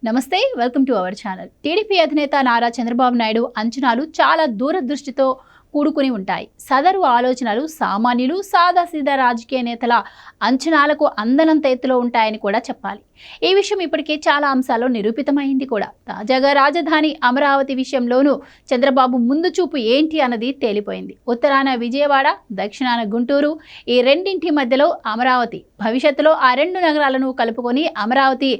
నమస్తే, welcome to our channel. TDP అధినేత నారా చంద్రబాబు నాయుడు అంచనాలు చాలా దూరదృష్టితో కూడుకుని ఉంటాయి. సదరు ఆలోచనలు సామాన్యులు సాదాసీదా రాజకీయ నేతల అంచనాలకు అందనంత ఎత్తులో ఉంటాయని కూడా చెప్పాలి. ఈ విషయం ఇప్పటికే చాలా అంశాల్లో నిరూపితమైంది కూడా. తాజాగా రాజధాని అమరావతి విషయంలోనూ చంద్రబాబు ముందు చూపు ఏంటి అన్నది తేలిపోయింది. ఉత్తరాన విజయవాడ, దక్షిణాన గుంటూరు, ఈ రెండింటి మధ్యలో అమరావతి. భవిష్యత్తులో ఆ రెండు నగరాలను కలుపుకొని అమరావతి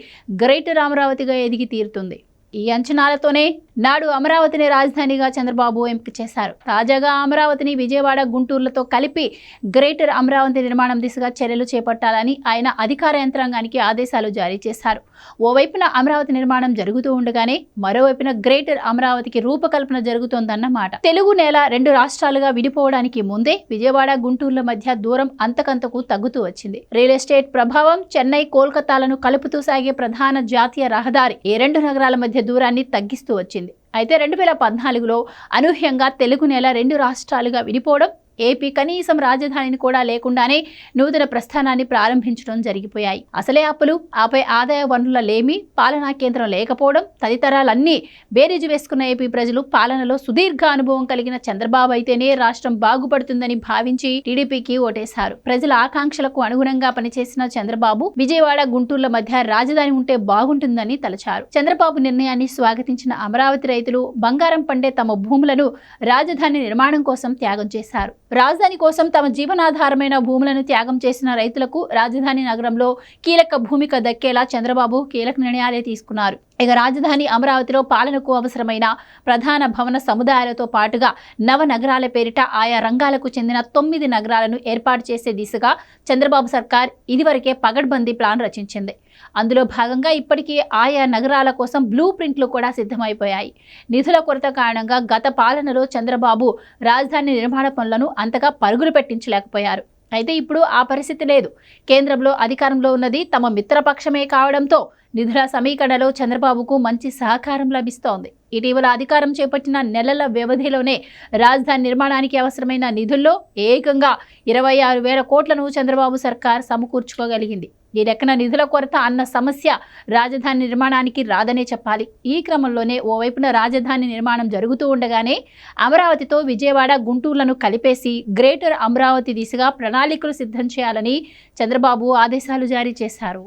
గ్రేటర్ అమరావతిగా ఎదిగి తీరుతుంది. ఈ అంచనాలతోనే నాడు అమరావతిని రాజధానిగా చంద్రబాబు ఎంపిక చేశారు. తాజాగా అమరావతిని విజయవాడ, గుంటూరులతో కలిపి గ్రేటర్ అమరావతి నిర్మాణం దిశగా చర్యలు చేపట్టాలని ఆయన అధికార యంత్రాంగానికి ఆదేశాలు జారీ చేశారు. ఓవైపున అమరావతి నిర్మాణం జరుగుతూ ఉండగానే మరోవైపున గ్రేటర్ అమరావతికి రూపకల్పన జరుగుతోందన్నమాట. తెలుగు నేల రెండు రాష్ట్రాలుగా విడిపోవడానికి ముందే విజయవాడ, గుంటూరుల మధ్య దూరం అంతకంతకు తగ్గుతూ వచ్చింది. రియల్ ఎస్టేట్ ప్రభావం, చెన్నై, కోల్కతాలను కలుపుతూ సాగే ప్రధాన జాతీయ రహదారి ఈ రెండు నగరాల మధ్య దూరాన్ని తగ్గిస్తూ వచ్చింది. అయితే 2014లో అనూహ్యంగా తెలుగు నేల రెండు రాష్ట్రాలుగా విడిపోవడం, ఏపీ కనీసం రాజధానిని కూడా లేకుండానే నూతన ప్రస్థానాన్ని ప్రారంభించడం జరిగిపోయాయి. అసలే అప్పులు, ఆపై ఆదాయ వనరుల లేమి, పాలనా కేంద్రం లేకపోవడం తదితరాలన్నీ బేరీజు వేసుకున్న ఏపీ ప్రజలు పాలనలో సుదీర్ఘ అనుభవం కలిగిన చంద్రబాబు అయితేనే రాష్ట్రం బాగుపడుతుందని భావించి టీడీపీకి ఓటేశారు. ప్రజల ఆకాంక్షలకు అనుగుణంగా పనిచేసిన చంద్రబాబు విజయవాడ, గుంటూరుల మధ్య రాజధాని ఉంటే బాగుంటుందని తలచారు. చంద్రబాబు నిర్ణయాన్ని స్వాగతించిన అమరావతి రైతులు బంగారం పండే తమ భూములను రాజధాని నిర్మాణం కోసం త్యాగం చేశారు. రాజధాని కోసం తమ జీవనాధారమైన భూములను త్యాగం చేసిన రైతులకు రాజధాని నగరంలో కీలక భూమిక దక్కేలా చంద్రబాబు కీలక నిర్ణయాలే తీసుకున్నారు. ఇక రాజధాని అమరావతిలో పాలనకు అవసరమైన ప్రధాన భవన సముదాయాలతో పాటుగా నవ నగరాల పేరిట ఆయా రంగాలకు చెందిన 9 నగరాలను ఏర్పాటు చేసే దిశగా చంద్రబాబు సర్కార్ ఇదివరకే పగడ్బందీ ప్లాన్ రచించింది. అందులో భాగంగా ఇప్పటికీ ఆయా నగరాల కోసం బ్లూ ప్రింట్లు కూడా సిద్ధమైపోయాయి. నిధుల కొరత కారణంగా గత పాలనలో చంద్రబాబు రాజధాని నిర్మాణ పనులను అంతగా పరుగులు పెట్టించలేకపోయారు. అయితే ఇప్పుడు ఆ పరిస్థితి లేదు. కేంద్రంలో అధికారంలో ఉన్నది తమ మిత్రపక్షమే కావడంతో నిధుల సమీకరణలో చంద్రబాబుకు మంచి సహకారం లభిస్తోంది. ఇటీవల అధికారం చేపట్టిన నెలల వ్యవధిలోనే రాజధాని నిర్మాణానికి అవసరమైన నిధుల్లో ఏకంగా 26,000 కోట్లను చంద్రబాబు సర్కార్ సమకూర్చుకోగలిగింది. ఈ లెక్కన నిధుల కొరత అన్న సమస్య రాజధాని నిర్మాణానికి రాదనే చెప్పాలి. ఈ క్రమంలోనే ఓవైపున రాజధాని నిర్మాణం జరుగుతూ ఉండగానే అమరావతితో విజయవాడ, గుంటూరులను కలిపేసి గ్రేటర్ అమరావతి దిశగా ప్రణాళికలు సిద్ధం చేయాలని చంద్రబాబు ఆదేశాలు జారీ చేశారు.